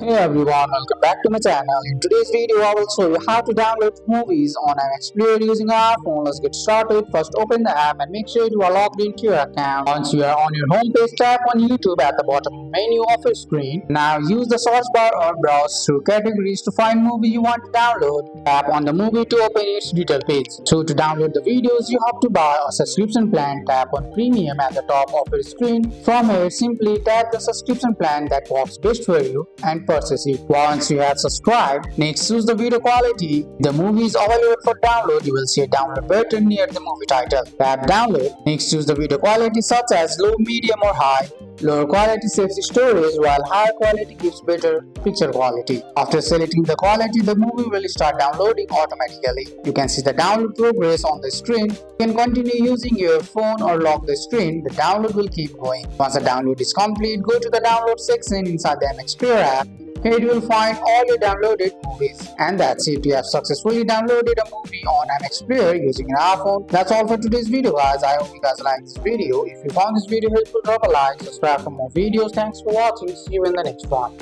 Hey everyone, welcome back to my channel. In today's video, I will show you how to download movies on an Explorer using our iPhone. Let's get started. First, open the app and make sure you are logged into your account. Once you are on your home page, tap on YouTube at the bottom menu of your screen. Now use the search bar or browse through categories to find movie you want to download. Tap on the movie to open its detail page. So to download the videos, you have to buy a subscription plan. Tap on Premium at the top of your screen. From here, simply tap the subscription plan that works best for you and purchase it. Once you have subscribed, next choose the video quality. The movie is available for download. You will see a download button near the movie title. Tap download. Next choose the video quality such as low, medium or high. Lower quality saves storage while higher quality gives better picture quality. After selecting the quality, the movie will start downloading automatically. You can see the download progress on the screen. You can continue using your phone or lock the screen. The download will keep going. Once the download is complete, go to the download section inside the Explorer app. Here you will find all your downloaded movies. And that's it. You have successfully downloaded a movie on an Explorer using an iPhone. That's all for today's video, guys. I hope you guys like this video. If you found this video helpful, drop a like, subscribe for more videos. Thanks for watching. See you in the next one.